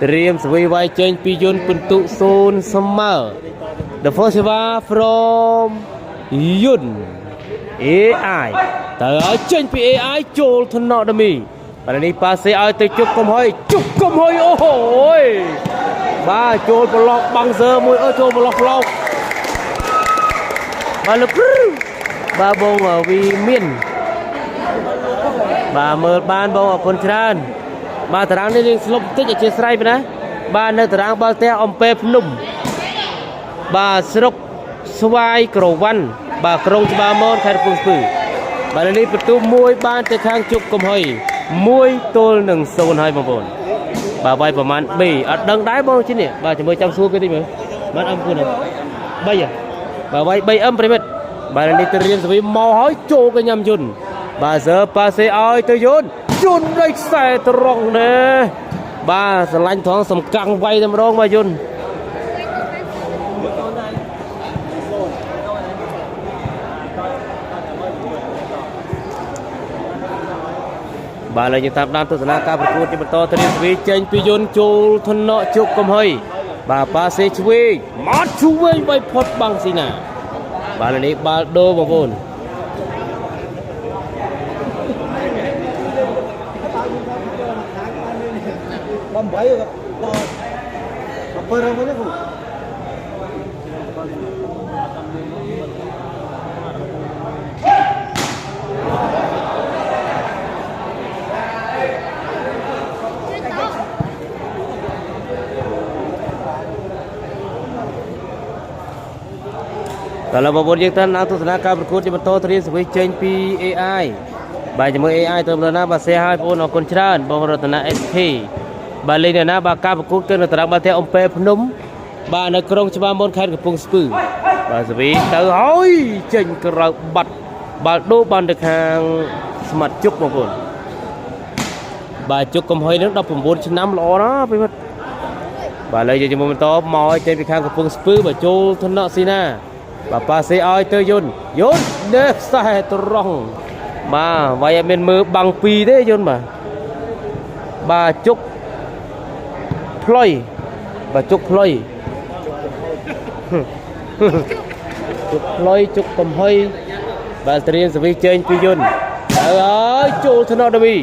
เตรียมสวีไว้เจนปียุนปินตุโซนสมัล The first one from ยุน AI แต่เจนปี AI โจลทนอดมีปัจจุบันปาเซอติจุกกมหอยจุกกมหอยโอ้โหบ้าโจลบล็อกบังเซอร์มวยโจลบล็อกบ้าลุกบ้าบงวีมินบ้าเมิดบ้านบงคนชราบ้าตรางนี่สลบติดจะใส่ไปนะบ้านในตรางบ้าเตะอมเปพนุ่มบ้าสรุปสวายกรวันบ้ากรงบ้ามอนใครปุ่งปืนบ้านนี้ประตูมวยบ้านแต่ข้างจุกกมหอยมวยตัวหนึ่งโซนให้บางคนบ้าใบประมาณบีดังได้บ้างชิ้นเนี่ยบ้าจะมือจำสู้กันได้ไหมมันอ้ำคุณนะใบอ่ะบ้าใบอ้ำไปหมดบ้านนี้เตรียมสวีมอหอยโจกันยำยุนบ้าเสือปาเซออยตัวยุนยุนได้ใส่ตรงเนี่ยบ้าสลันท้องสำกังไว้ทำร้องมายุนบ้านเราจะทำด้านตุสนาการประกวดจะเป็นต่อทะเลสวีเจนปิยนโจลทนอจุกกมหอยบ้าปาเซชวีมาช่วยไว้พดบังสินะบ้านนี้บ้าโดบางคนบำไว้กับเปิดเราไม่ได้ผูกแต่เราบอกยังท่านนักทุนการประกวดจะมาโตเตรียมสวิตเจนปี AI บายจะมือ AI ตัวเราหน้าบาเซียให้พูนออกคนชราญบางรัตนา SP บาลีเนี่ยนะบาการประกวดเกินตรักบาเทอมเปพนุ่มบาในกรงชบามนแคนกับพงสปืบาสวีเตอร์หอยเจนกระบัดบาดูบานเด็กหางสมัดจุกบางคนบาจุกกำหอยนึกดับผมบนชน้ำหล่อนะไปหมดบาเลยจะมือมันโตมอยเจนไปข้างกับพงสปืบาโจทนอซีนาบาปาเซออยเตอร์ยุนเด็กใส่ตรงมาไว้เป็นมือบังปีได้ยุนมาบาจุกพลอยบาจุกพลอยจุกพลอยจุกกำหอยบาเตรียมสวิเจนปิยุนโจทนอดมี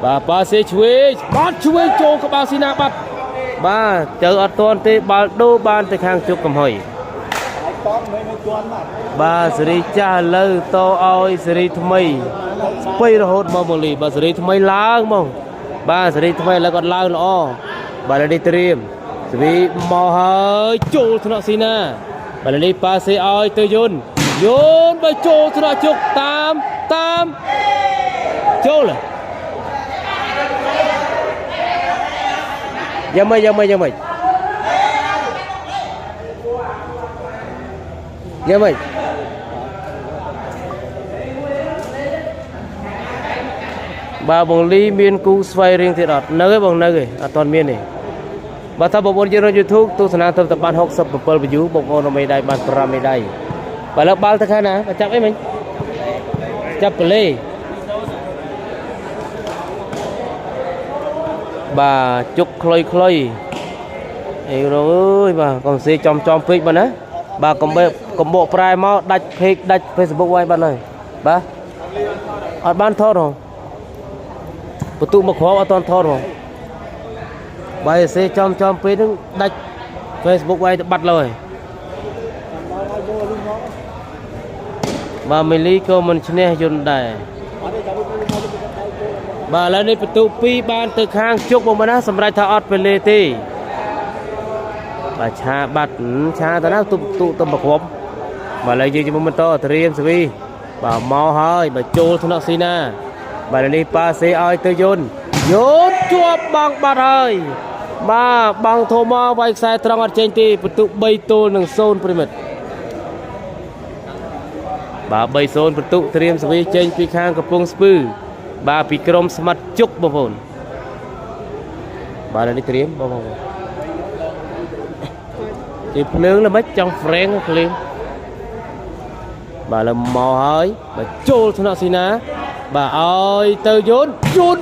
บาปาเซช่วยบาช่วยโจกับบาซีนาบัดบาเจออัตโนเตบาดูบานแต่ข้างจุกกำหอยบาสรีจ้าเลือโตอ้อยสรีทำไมไปรหดมองลีบาสรีทำไมล้างมองบาสรีทำไมแล้วก็ล้างล้อบาลดีเตรียมสวีมอหายโจทนซีนาบาลดีปาเซออยเตยุนไปโจทนจุกตามโจเลยยังไม่บาบงลีเมียนกูสไฟเรียงที่รัดเนื้อบงเนื้อตอนเมียนนี่บาถ้าบอกว่าจะรอยูทูบตัวสนามตะบาน60เปิลไปอยู่บอกว่าเราไม่ได้บานปราไม่ได้บาแล้วบาลตะแค่นะจับไอ้มันจับไปเลยบาจุกคลอยไอ้เราบากองเสียจอมพริกบ้านะบากกบโบปลายมาดัดเพจดัดเฟซบุ๊กไว้บ้านเลยบาอัดบ้านทอดหรอประตูมาขวางตอนทอดหรอใบเสียจอมเพจนึงดัดเฟซบุ๊กไว้บัดเลยบาไม่ลีก็มันชนะยนได้บาแล้วในประตูปีบ้านตึกห้างจุกบมานะสำหรับทอดเป็นเลตีบาชาบัดชาตอนนั้นตุตบกบมาเลยยืนอยู่มันโตเตรียมสวีบามอหอยบาโจทนซีนาบาลีปาเซออยเตยนจัวบังบาดเฮยมาบังโทมาไว้ใส่ตรังอัดเจนตีประตูใบโตหนึ่งโซนพริมิตบาใบโซนประตูเตรียมสวีเจนปีข้างกับพงสปืบาปีกรมสมัดจุกบางคนบาลีเตรียมบางคนthì phượng là mấy trong phèn phèn bà là mò hơi bà trôi thằng nào xí ná bà ơi tơ vốn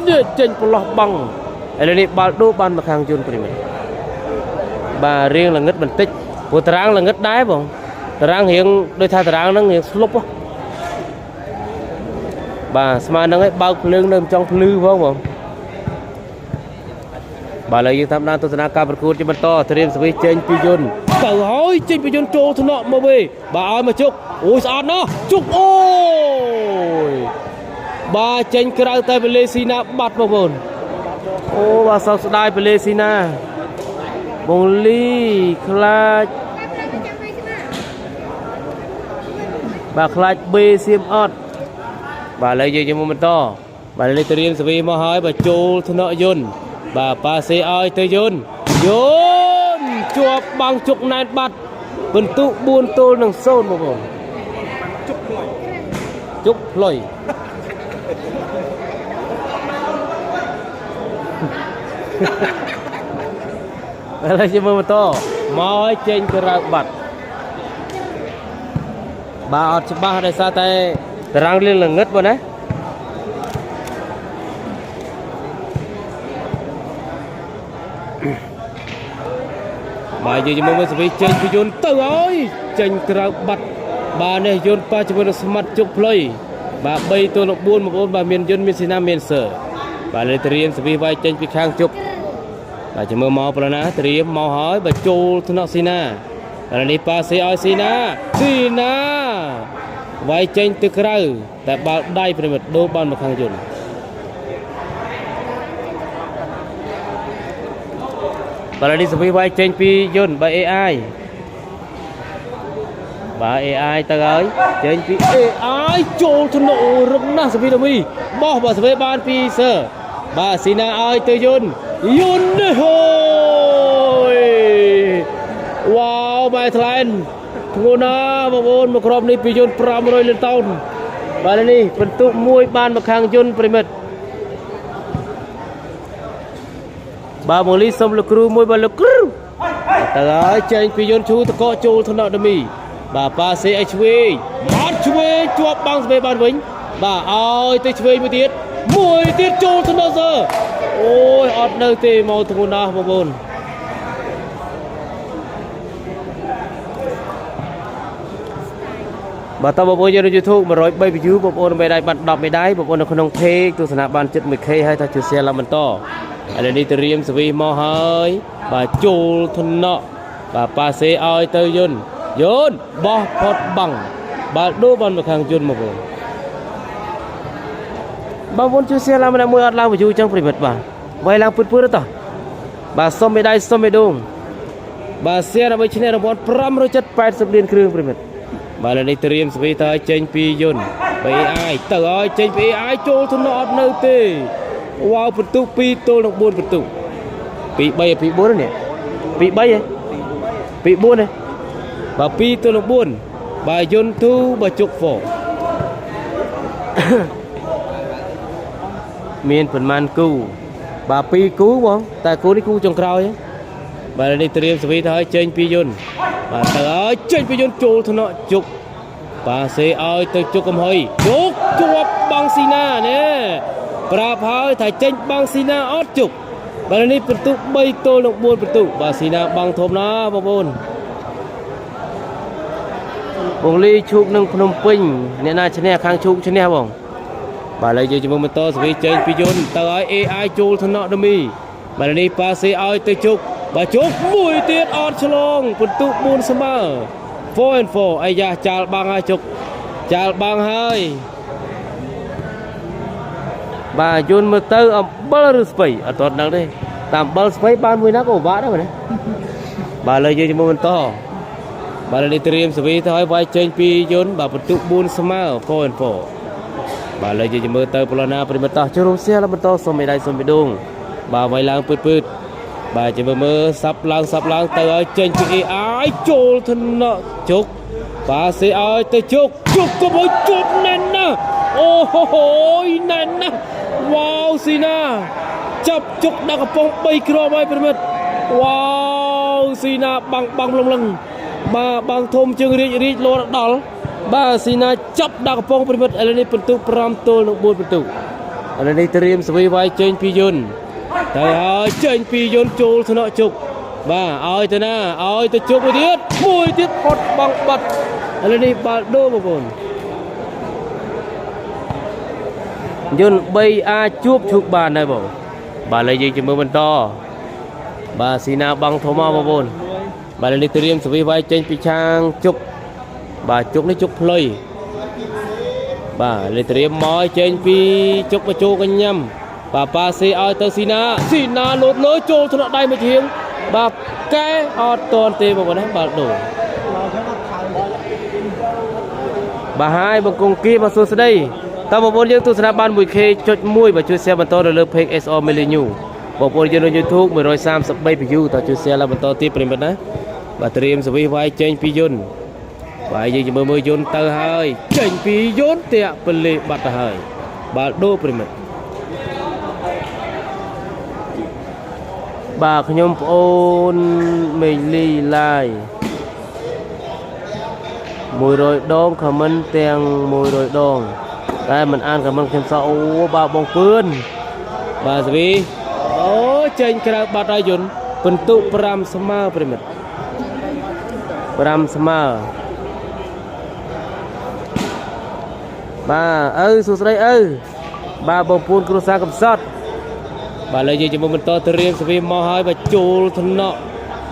đi trên lọt bằng ឥឡូវនេះបាល់ដូបានមកខាងយន្តប្រិមិត្តបាទរៀងល្ងឹតបន្តិចព្រោះតារាងល្ងឹតដែរបងតារាងរៀងដូចថាតារាងហ្នឹងរៀងស្លុបបាទស្មើនឹងឲ្យបើកភ្លើងនៅចង់ភ្លឺផងបងបាទឥឡូវយើងតាមដានទស្សនាការប្រកួតជាបន្តត្រៀមសវិសចេញពីយន្តទៅហើយចេញពីយន្តចូលថ្នាក់មកវិញបាទឲ្យមកជុកអូយស្អាតណាស់ជុកអូយបាទចេញក្រៅតែពលេស៊ីណាបាត់បងប្អូនអូបាទសោកស្ដាយពលេស៊ីណាបងលីខ្លាចបាទខ្លាចបេសៀមអត់បាទឥឡូវយើងមកបន្តបាទលេត្រៀមសវីមកហើយបាទចូលថ្នាក់យន្តបាទប៉ាសេឲ្យទៅយន្តជាប់បាំងជុកណែនបាត់បន្ទុក4ទល់នឹង0បងប្អូនជុកផ្លុយឥឡូវយើងមើលបន្តមកឲ្យចេញក្រៅបាត់បាទអត់ច្បាស់ដោយសារតែតារាងលៀងល្ងឹតបងណាបាទយើងមើលសវិចេញពីយន្តទៅហើយចេញក្រៅបាត់បាទនេះយន្តប៉ះជាមួយនឹងស្មាត់ជុកផ្លុយបាទ3ទល់នឹង4បងប្អូនបាទមានយន្តមានស៊ីណាមានសើបាទលេត្រៀមសវិវាយចេញពីខាងជុកបាទចាំមើលមកប្រណាត្រៀមមកហើយបាទចូលថ្នាក់ស៊ីណាឥឡូវនេះប៉ាសេឲ្យស៊ីណាវាយចេញទៅក្រៅតែបាល់ដៃប្រិមិត្តដូរបានមកខាងយន្តបាទឥឡូវនេះសវិវាយចេញពីយន្តបាទ AI បាទ AI ទៅហើយចេញពី AI ចូលថ្នាក់រឹងណាស់សវិមីបោះបាទសវិបានពីសើបាទស៊ីណាឲ្យទៅយន្តនេះហូយវ៉ាវបែថ្លែនធ្ងន់ណាស់បងប្អូនមកក្រុមនេះពីយន្ត500លានតោនបាទនេះបន្ទុក1បានមកខាងយន្តប្រិមិត្តបាទម៉ូលីសុំលោកគ្រូមួយបាទលោកគ្រូទៅហើយចេញពីយន្តឈូតកកចូលថ្នាក់ដមីបាទប៉ាសេឲ្យឆ្វេងបាត់ឆ្វេងជាប់បាំងស្វេបានវិញបាទឲ្យទៅឆ្វេងមួយទៀតចូលថ្នាក់សើអូយអត់នៅទេមកធ្ងន់ណាស់បងប្អូនបាទតើបងប្អូនយើងនៅ YouTube 103 view បងប្អូនមេដាយបាន10មេដាយបងប្អូននៅក្នុង page ទស្សនាបានជិត 1k ហើយថាជួយ share ឡើងបន្តឥឡូវនេះទៅរៀមសវីមកហើយបាទចូលថ្នាក់បាទប៉ាសេឲ្យទៅយន្តបោះផុតបាំងបាទដូរបានមកខាងយន្តមកបងប្អូនជួយ share ឡើងម្នាក់មួយអត់ឡើង view ចឹងប្រិមិត្តបាទវាយឡើងពឺតតបាទសុំមេដាយសុំមេដងបាទ share ដើម្បីឈ្នះរង្វាន់580លានគ្រឿងប្រិមិត្តបាទឥឡូវនេះត្រៀមសវីទៅចេញពីយន្តពី AI ទៅឲ្យចេញពី AI ចូលថ្នាក់អត់នៅទេវ៉ាវបន្ទុក2ទល់នឹង4បន្ទុកពី3ពី4នេះពី3ហ៎ពី4ហ៎បាទ2ទល់នឹង4បាទយន្តទូបាទជុកហ្វមានប្រមាណគូបាទ2គូបងតែគូនេះគូចុងក្រោយបាទនេះត្រៀមសវីទៅឲ្យចេញពីយន្តបាទទៅឲ្យចេញពីយន្តចូលថ្នាក់ជុកបាទសេឲ្យទៅជុកកំហុយជុកជាប់បាំងស៊ីណានេះប្រាប់ហើយថាចេញបាំងស៊ីណាអត់ជុកបាទនេះបន្ទុក3ទល់នឹង4បន្ទុកបាទស៊ីណាបាំងធំណាបងប្អូនបងលីឈូកនឹងភ្នំពេញអ្នកណាឈ្នះខាងឈូកឈ្នះបងបាទឥឡូវយើងជាមួយម៉ូតូសវីចេញពីយន្តទៅឲ្យ AI ចូលថ្នាក់ដមីបាទនេះប៉ាសេឲ្យទៅជុកបាទជុកមួយទៀតអត់ឆ្លងបន្ទុក4ស្មើ4 អាយ៉ាចាល់បាំងហើយជុកចាល់បាំងហើយបាទយន្តមើលទៅអំបិលឬស្ពៃអត់ទាន់ដឹងទេតាមអំបិលស្ពៃបានមួយណាក៏ពិបាកដែរបាទបាទឥឡូវយើងជាមួយបន្តបាទនេះត្រៀមសវីទៅឲ្យវាយចេញពីយន្តបាទបន្ទុក4ស្មើ4បាទឥឡូវយើងមើលទៅប្លណាប្រិមត្តតោះចូលរួមសៀលបន្តសុំមេដាយសុំបេដងបាទវាយឡើងពឺតបាទចាំមើលសាប់ឡើងទៅឲ្យចេញពី AI ចូលថ្នាក់ជុកបាទសេឲ្យទៅជុកក៏មកជប់ណែនណាអូហូយណែនណាវ៉ាវស៊ីណាចាប់ជុកដាក់កំប៉ុង3គ្រាប់ហើយប្រិមិត្តវ៉ាវស៊ីណាបាំងលងបាទបាំងធំជើងរីកលោដល់បាទស៊ីណាចាប់ដាក់កំប៉ុងប្រិមិត្តឥឡូវនេះបន្ទុក5ទល់នឹង4បន្ទុកឥឡូវនេះត្រៀមសវីវាយចេញពីយន្ត ទៅហើយចេញពីយន្តចូលថ្នាក់ជុកបាទឲ្យទៅណាឲ្យទៅជុកមួយទៀតផុតបង់បាត់ឥឡូវនេះបាល់ដូបងប្អូនយន្ត3អាចជួបឈុកបានដែរបងបាទឥឡូវយើងមើលបន្តបាទស៊ីណាបង់ធំមកបងប្អូនបាទឥឡូវនេះត្រៀមសវិវាយចេញពីឆាងជុកបាទជុកនេះជុកផ្លុយបាទឥឡូវត្រៀមមកចេញពីជុកបញ្ជោកញ្ញាំបាទប៉ាសេឲ្យទៅស៊ីណាលោតលើចូលថ្នាក់ដៃមួយជាងបាទកែអត់តន់ទេបងប្អូនណាបាល់ដូបាទហើយបង្គំគីបាទសួស្ដីតើបងប្អូនយើងទស្សនាបាន 1K.1 បាទជួយ share បន្តទៅលើ page SR Millennium បងប្អូនយើងនៅ YouTube 133 view តើជួយ share ឡើងបន្តទៀតប្រិមិត្តណាបាទត្រៀមសវិវាយចេញពីយន្តបាទយើងមើលយន្តទៅហើយចេញពីយន្តតាក់ពលិបាត់ទៅហើយបាល់ដូប្រិមិត្តបាទខ្ញុំប្អូនមេលីឡាយ100 ដង comment ទាំង100 ដងតែមិនអាន comment ខ្ញុំសោះអូបាទបងពឿនបាទសវីអូចេញក្រៅបាត់ហើយយន្តពិន្ទុ5ស្មើប្រិមិត្ត5ស្មើបាទឪសួស្ដីឪបាទបងប្អូនគ្រួសារកំសត់បាទឥឡូវយើងជាមួយបន្តទៅរៀងសវីមកហើយបាទចូលថ្នាក់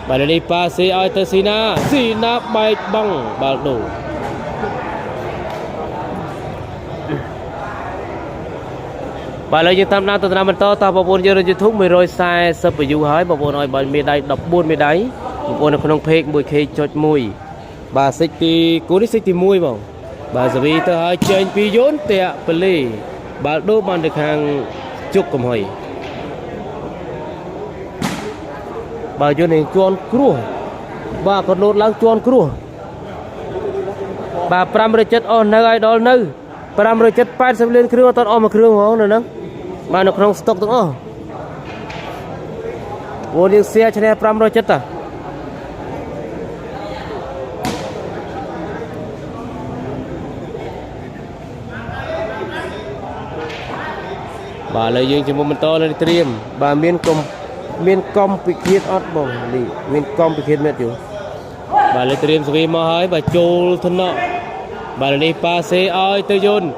បាទឥឡូវនេះប៉ាសេឲ្យទៅស៊ីណាបែកបង់បាល់ដូបាទឥឡូវយើងតាមដានទស្សនាបន្តតបងប្អូនយើងនៅ YouTube 140 view ហើយបងប្អូនឲ្យបានមេដៃ14មេដៃបងប្អូននៅក្នុង page 1K.1 បាទសិចទីគូនេះសិចទី1បងបាទសវីទៅឲ្យចេញពីយន្តតាក់ពលីបាល់ដូបានទៅខាងជុកកំហុយបាទយន្តនេះជាន់គ្រោះបាទក៏លោតឡើងជាន់គ្រោះបាទ570អស់នៅឲ្យដល់នៅ570 80លានគ្រឿងអត់អស់មួយគ្រឿងហ្មងនៅហ្នឹងបាទនៅក្នុងស្តុកទាំងអស់អូយើងសៀឈ្នះ570តាបាទឥឡូវយើងជាមួយបន្តលើត្រៀមបាទមានកំពិឃាតអត់បងនេះមានកំពិឃាតមែនយូបាទឥឡូវត្រៀមសវីមកហើយបាទចូលថ្នាក់បាទនេះប៉ាសេឲ្យទៅយន្ត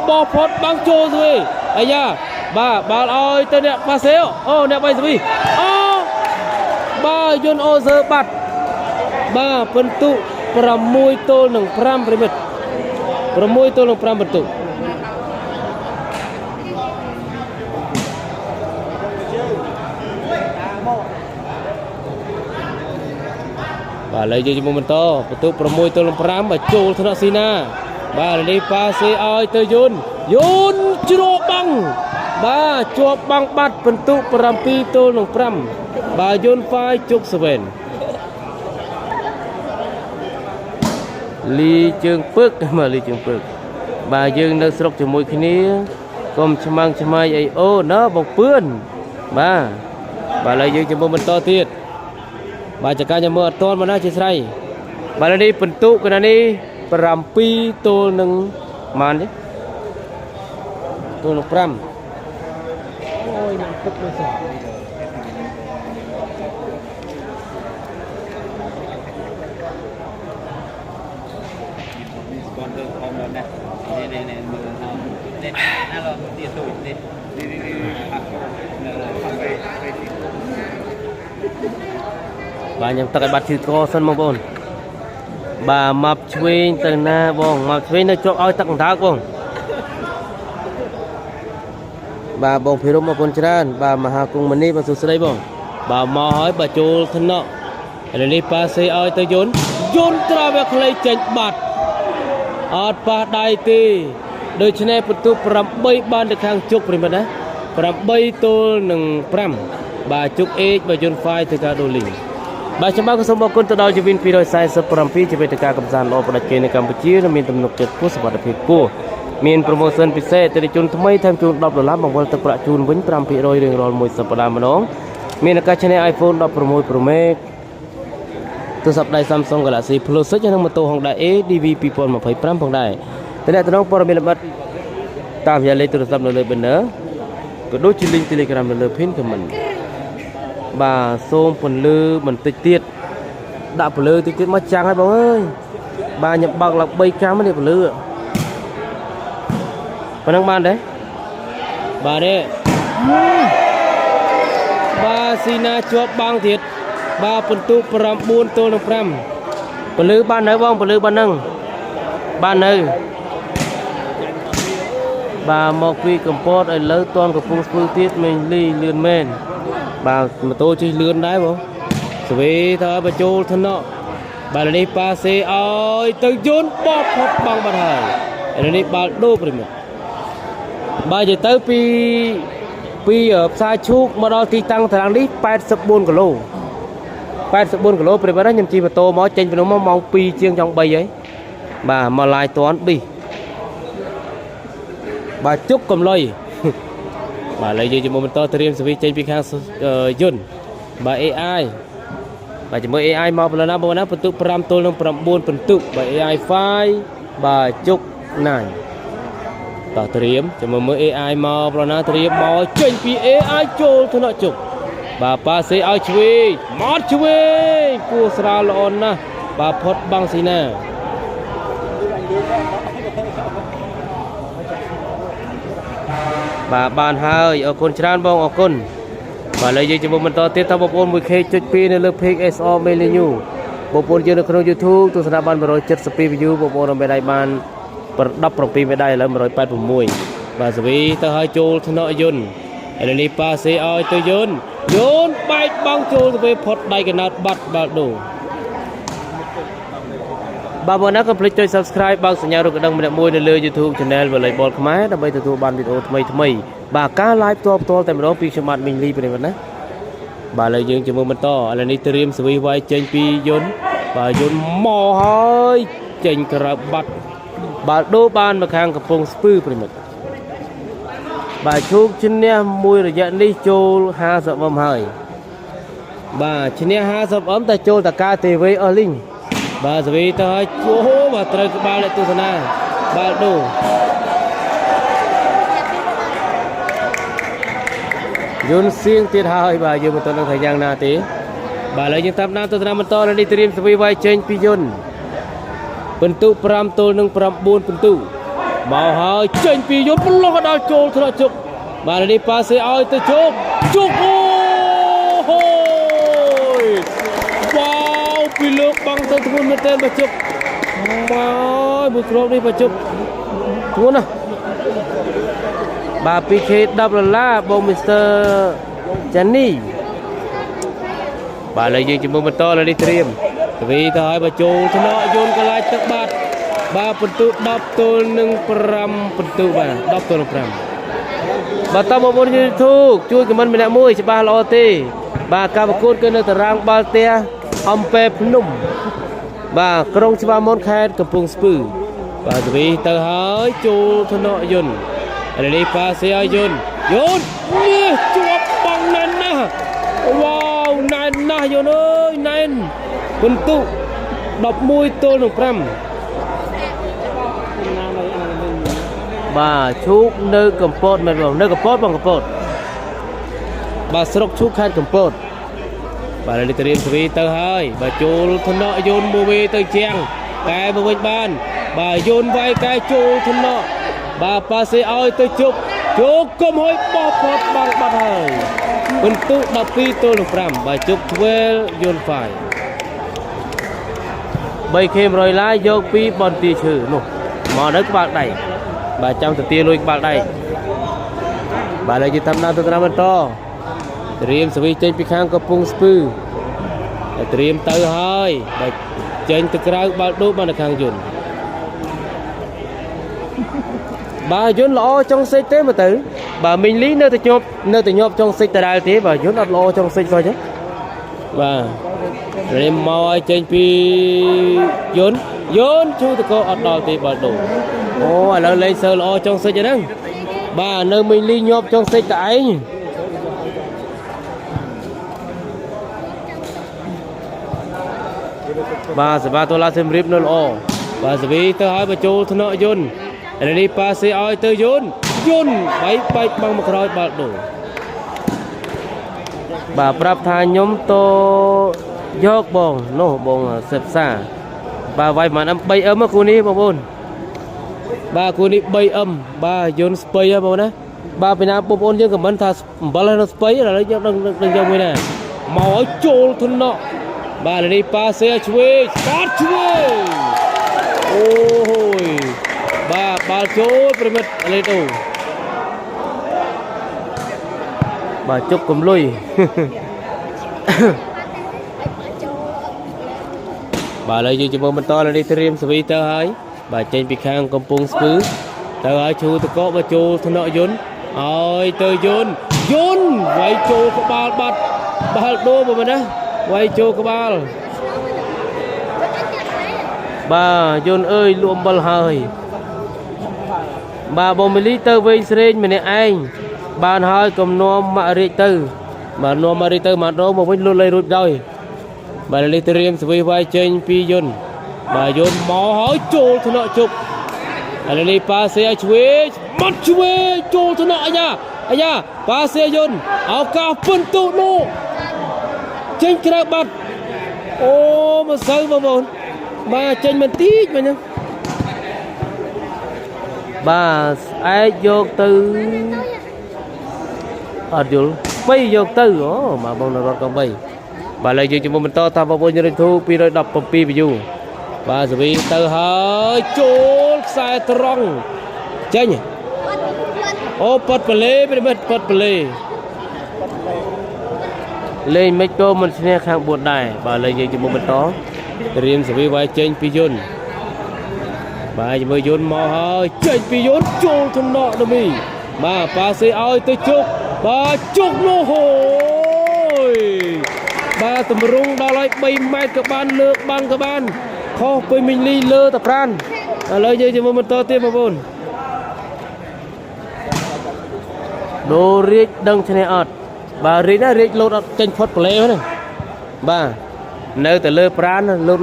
បោះផុតបាំងចូលស្វីអាយ៉ាបាទបាល់ឲ្យទៅអ្នកប៉ាសេអូអ្នកបៃស្វីអូបាទយន្តអូសើបាត់បាទពិន្ទុ6 ទល់នឹង 5 ប្រិមិត្ត6 ទល់នឹង 5 ពិន្ទុបាទឥឡូវយើងជាមួយបន្តបន្ទុក6 ទល់នឹង 5បាទចូលថ្នាក់ស៊ីណាបាទនេះប៉ាសេឲ្យទៅយន្តជ្រោបបាំងបាទជាប់បាំងបាត់បន្ទុក7 ទល់នឹង 5បាទយន្តហ្វាយជុកសវែនលីជើងពឹកមកលីជើងពឹកបាទយើងនៅស្រុកជាមួយគ្នាកុំឆ្មាំងឆ្មៃអីអូណាបងពឿនបាទឥឡូវយើងជាមួយបន្តទៀតបាទចកាញមើលអត់តមកណាជាស្រ័យបាទនេះពិន្ទុកណានេះ7 ទល់នឹងម៉ានទេទល់នឹង 5អូយនឹងទឹកលើសោះបាទខ្ញុំទឹកឲ្យបាត់ឈឺកសិនបងប្អូនបាទម៉ាប់ឆ្វេងទៅណាបងម៉ាប់ឆ្វេងនៅជាប់ឲ្យទឹកកណ្ដាលបងបាទបងភិរមអរគុណច្រើនបាទមហាគង្គមនីបាទសួស្ដីបងបាទមកហើយបាទចូលថ្នាក់ឥឡូវនេះប៉ាសេឲ្យទៅយន្តត្រាវាខ្លីចេញបាត់អត់ប៉ះដៃទេដូច្នេះបន្ទុក8បានទៅខាងជុកប្រិមិត្តណា8 ទល់នឹង 5បាទជុកអេកបាទយន្តហ្វាយទៅការដូលីបាទខ្ញុំបាទសូមអរគុណទៅដល់ជីវិន247ជាវេទិកាកំសាន្តល្អផ្ដាច់គេនៅកម្ពុជានិងមានទំនុកចិត្តខ្ពស់សុវត្ថិភាពខ្ពស់មាន promotion ពិសេសទៅជូនថ្មីថែមជូន$10បង្វិលទឹកប្រាក់ជូនវិញ 5% រៀងរាល់មួយសប្តាហ៍ម្ដងមានឱកាសឈ្នះ iPhone 16 Pro Max ទូរស័ព្ទដៃ Samsung Galaxy Plus 6និងម៉ូតូ Honda ADV 2025ផងដែរតំណងព័ត៌មានលម្អិតតាមរយៈលេខទូរស័ព្ទនៅលើ banner ก็ដូចជា link Telegram នៅលើ pin comment បាទសូមពន្លឺបន្តិចទៀតដាក់ពន្លឺតិចទៀតមកចាំងហើយបងអើយបាទខ្ញុំបើកឡើង3កាំនេះពន្លឺប៉ុណ្ណឹងបានទេបាទនេះបាទស៊ីណាជាប់បាំងទៀតបាទពិន្ទុ9 ទល់នឹង 5ពន្លឺបាននៅបងពន្លឺបាននឹងបាននៅបាទមកពីកំពតឥឡូវតនកំពុងស្ពឺទៀតមេងលីលឿនមែនបាទម៉ូតូជិះលឿនដែរបងស្វីថាបញ្ចូលថ្នាក់បាទនេះប៉ាសេឲ្យទៅយន្តបបផុតបាំងបាត់ហើយឥឡូវនេះបាល់ដូរប្រិមិត្តបាទនិយាយទៅពីផ្សារឈូកមកដល់ទីតាំងតារាងនេះ84 គីឡូ84 គីឡូប្រិមិត្តខ្ញុំជិះម៉ូតូមកចេញពីនោះមកម៉ោង 2 ជាងចុង 3 ហើយបាទមកឡាយតនប៊ីបាទជុកកំឡុយបាទឥឡូវយើងជាមួយបន្តត្រៀមសវិចេញពីខាងយន្តបាទ AI បាទជាមួយ AI មកබලណាបងណាបន្ទុក5 ទល់នឹង 9 បន្ទុកបាទ AI 5បាទជុកណាញ់តោះត្រៀមជាមួយមើល AI មកබලណាត្រៀមមកចេញពី AI ចូលថ្នាក់ជុកបាទប៉ាសេឲ្យឆ្វេងមកឆ្វេងគួរស្រាលល្អណាស់បាទផុតបាំងស៊ីណាបាទបានហើយអរគុណច្រើនបងអរគុណបាទឥឡូវយើងជាមួយបន្តទៀតថាបងប្អូន 1K.2 នៅលើ page SR Menu បងប្អូនយើងនៅក្នុង YouTube ទស្សនាបាន172 view បងប្អូនមេដាយបាន17មេដាយឥឡូវ186បាទសវីទៅឲ្យចូលថ្នាក់យន្តឥឡូវនេះប៉ាសេឲ្យទៅយន្តបែកបាំងចូលទៅពេលផុតដៃកណោតបាត់បាល់ដូរបាទបងណាកុំភ្លេចចុច Subscribe បើកសញ្ញារូបកណ្ដឹងម្នាក់មួយនៅលើ YouTube Channel Volleyball ខ្មែរដើម្បីទទួលបានវីដេអូថ្មីបាទការ live ផ្ទាល់តែម្ដងពីខ្ញុំបាទមីងលីប្រិយមិត្តណាបាទឥឡូវយើងជាមួយបន្តឥឡូវនេះត្រៀមសវីវាយចេញពីយន្តបាទយន្តមកហើយចេញក្រៅបាត់បាល់ដូរបានមកខាងកំពង់ស្ពឺប្រិយមិត្តបាទជោគឈ្នះមួយរយៈនេះចូល50 អឹមហើយបាទឈ្នះ50 អឹមតែចូលតកាទេវេអស់លីងបាទសវីទៅឲ្យអូបាទត្រូវក្បាលអ្នកទស្សនាបាល់ដូរយន្តសៀងទៀតហើយបាទយើងមិនទាន់ដឹងថាយ៉ាងណាទេបាទឥឡូវយើងតាមដានទស្សនាបន្តនេះត្រៀមសវីវាយចេញពីយន្តបន្ទុក5 ទល់នឹង 9 បន្ទុកមកហើយចេញពីយន្តប្រឡោះដល់ចូលថ្នាក់ជុកបាទនេះប៉ាសេឲ្យទៅជុកអូហូយវ៉ាវពីលើកបាំងទៅធ្ងន់មែនទែនបាទជុកមកមួយគ្រាប់នេះបាទជុកធ្ងន់ណាស់បាទ 2K 10 ដុល្លារបងមីស្ទ័រចានីបាទឥឡូវយើងជាមួយបន្តឥឡូវនេះត្រៀមទ្វីទៅឲ្យបញ្ចូលថ្នាក់យន្តកន្លែងទឹកបាត់បាទបន្ទុក10 ទល់នឹង 5 បន្ទុកបាទ10 ទល់នឹង 5បាទតាមបងប្អូន YouTube ជួយខមមិនម្នាក់មួយច្បាស់ល្អទេបាទការប្រកួតគឺនៅតារាងបាល់ទះអំពែភ្នំបាទក្រុងច្បារមុនខេត្តកំពង់ស្ពឺបាទទ្វីទៅហើយចូលថ្នាក់យន្តឥឡូវនេះប៉ាសេឲ្យយន្តនេះជាប់បាំងណែនណាស់វ៉ាវណែនណាស់យន្តអើយណែនបន្ទុក11 ទល់នឹង 5បាទឈូកនៅកំពតមែនបងនៅកំពតបងកំពតបាទស្រុកឈូកខេត្តកំពតបាទឥឡូវត្រៀមសវីទៅហើយបាទចូលថ្នាក់យន្តមួយវេទៅជាងកែមកវិញបានបាទយន្តវាយកែចូលថ្នាក់បាទប៉ាសេឲ្យទៅជុកកុំហើយបោះផុតបាល់បាត់ហើយបន្ទុក12 ទល់នឹង 5បាទជុក12យន្ត5 3K 100 ឡាយយកពីបន្ទាឈើនោះមកនៅក្បាលដៃបាទចាំទៅទាលុយក្បាលដៃបាទឥឡូវយើងតាមដានទស្សនាបន្តត្រៀមសវីចេញពីខាងកំពង់ស្ពឺត្រៀមទៅហើយបាទចេញទៅក្រៅបាល់ដូរបាននៅខាងយន្តបាទយន្តល្អចុងសេចទេមើលទៅបាទមីងលីនៅតែញាប់ចុងសេចដដែលទេបាទយន្តអត់ល្អចុងសេចសោះចឹងបាទរៀមមកឲ្យចេញពីយន្តឈូតកោអត់ដល់ទេបាល់ដូរអូឥឡូវលេងសើល្អចុងសេចហ្នឹងបាទនៅមីងលីញាប់ចុងសេចតែឯងបាទសបាតូឡាសិមរៀបនៅល្អបាទសវីទៅឲ្យបញ្ចូលថ្នាក់យន្តឥឡូវនេះប៉ាសេឲ្យទៅយន្ត ยุนใบบังมาครอยบาดดูบ่าปรับทานยมโตยกบงโนบงเสพซ่าบ่าไว้มันใบเมื่อคูนี้บ่บุญบ่าคูนี้ใบบ่ายุนสเปย์บ่นะบ่าเป็นน้ำปุ่มอ้นยังกับมันทาบอลเราสเปย์อะไรยังยังไม่ได้หมอโจลทุนเนาะบ่าเลยนี่ปาเซียช่วยสปอร์ตช่วยโอ้ยบ่าบาลโจลประมิดอะไรตัวบ่าจุกกลมลุยบ่าเลยอยู่จมูกมันต่อเลยนี่เตรียมสวีเตอร์ให้บ่าเจนปีข้างกำปงสปื้อเตอร์ให้ชูตะโกบ่าโจลทุนเนาะยุนเอ้ยเตอร์ยุนไว้โจลกับบาลบัดบาลโดบ่มันนะไว้โจกับบาลบ่ายุนเอ้ยรวมบอลเฮยบ่าบอมมิลิเตอร์เวสเรนมันเนี่ยเองบ้านเฮยกำนวมมาริเตอร์บ้านนวมมาริเตอร์มาโดมาวิ่งลุยรุดได้บ้านลิเตอรียมสวีไว้เจนปียุนบ่ายุนหมอเฮยโจลทุนเนาะจุกอะไรนี่ปาเซียช่วยมัดช่วยโจลทุนเนาะอายาปาเซียยุนเอากาฟันตุโนเจนกระบัดโอ้มาเซอร์มาบนมาเจนมันตีมันยังบ่าไอ้โยกตือở chỗ bây giờ tư mà bông nó còn bây bà lại chơi cho mình to tham vào bao nhiêu thu pi rồi đập pi ví dụ bà sẽ bị từ hơi chốt sai trong chơi nhỉ ô bật play bật play lên mấy cô mình sẽ khang buồn đài bà lại chơi cho mình to riêng sẽ bị vài chơi pi yun bà chỉ mới yun mò hơi chơi pi yun chốt thằng nọ đâu mi bà sẽ ơi tới chốt bà chúc nó hồi bà tụm rung đo lại bay mai các bạn lược băng các bạn khó với mình ly lơ tập ran lời chơi cho mình to tiên mà bồn đồ riết đăng trên này ọt bà riết á riết lột trên phốt play này bà nơi từ lơ pran lột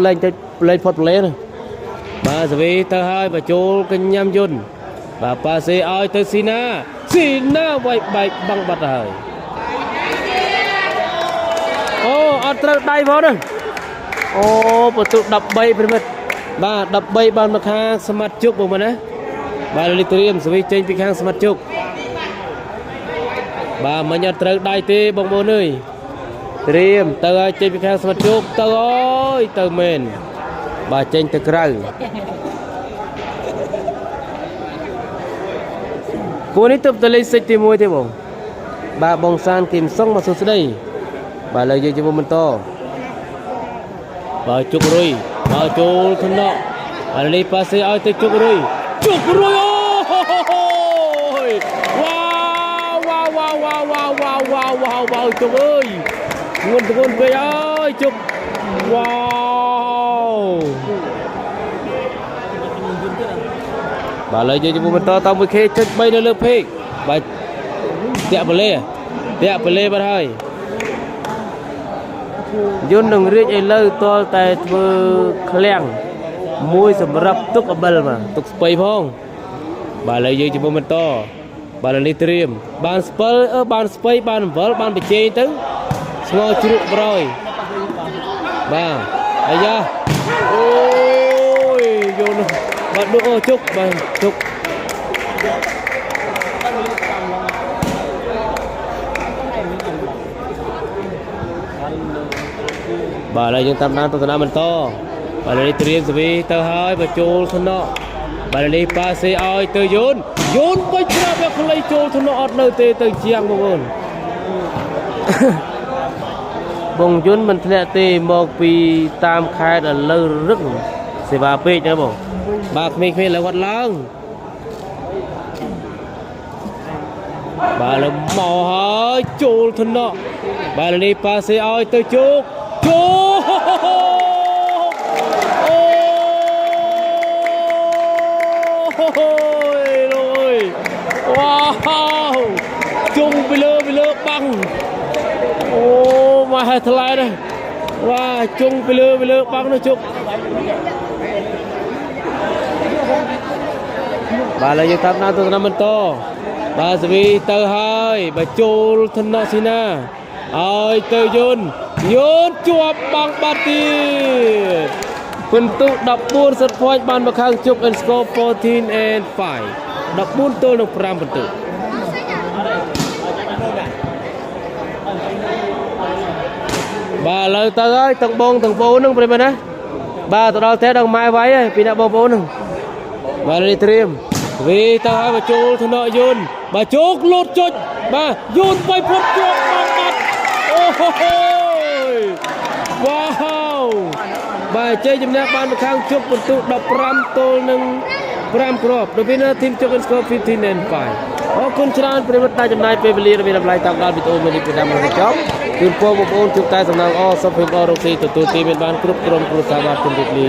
lên phốt play này bà sẽ về tờ hai bà chô kênh nhâm dùn bà sẽ ơi tới Sina vậy băng bật rồi ô ở đây vô đây ô một tụ đập bay bên mặt ba đập bay ban mặt hàng smart chúc của mình á ba lịch tiêm sẽ trên bị hàng smart chúc ba mình nhận tới đây tê bông bồn ơi tiêm từ trên bị hàng smart chúc từ ơi từ mình ba trên từ cây cô này tập tới xây tìm mua thế bông bà bông san tìm xong mà xuống đây bà lời gì cho mình to bà chúc rồi bà chúc thân nọ bà lấy passe ai tới chúc rồi ôi wow chúc ơi nguồn về ơi chúc wow bà lời cho mình to tao mới khê chết bay nó lớp phê bà đẹp lê bà thôi Jun đừng riết ai lơ to tại vừa khleang môi sầm rập túc ở bờ mà túc spay phong bà lời cho mình to bà là litrium ban spay ban vỡ ban bị chê tới ngồi chụp rồi bà ai da ôi Jun bạn đỗ chúc bạn chúc bà là những tam nan tụi mình to bà là đi triêm rồi tao hai bà chôn thân nọ bà là đi passe ơi từ yun bây giờ bà không lấy chôn thân nọ ở nơi tê từ chiang bông bông yun mình sẽ tê một vì tam khai là lơ rất sẽ bà phê nữa bông bà mình phê là quạt lăng bà là mò hơi chôn thân nọ bà là đi passe ơi từ chúc ôi rồi wow chung bị lơ băng ô mà hai thằng lại đây wow chung bị lơ băng nó chụp bà là dân tham nam tôi năm bên to bà sẽ bị tơ hơi bà chôl thân nọ xin à ơi tơ dôn dôn chua bằng ba tiền phần tụ đập buôn sật phoi ban bạc hàng chục and score 14 and 5 đập buôn tôi được 5 phần tụ bà lời tơ ơi tầng bông tầng phố nâng bên á bà tụi đó thế đồng mai váy ấy vì đã bông phố nâng bà đi tìm vì tao hai bà chốt thân nợ dôn bà chốt lột chốt bà dôn bay phút chốt bằng mặt ôi wow bà chơi chấm nét ban khang chốt một tụ đập ram tô nâng ram crop đối với nó team chốt score 15 and 5អូគុណច្រើនប្រិមត្តដែលចំណាយពេលវេលារបៀបតម្លៃតាមដល់វីដេអូមួយនេះពីតាមមកចប់ជូនពរបងប្អូនជួបតែសំណាងល្អសុខភាពល្អរកស៊ីទទួលទានមានបានគ្រប់ក្រុមគ្រួសារបាទជម្រាបលា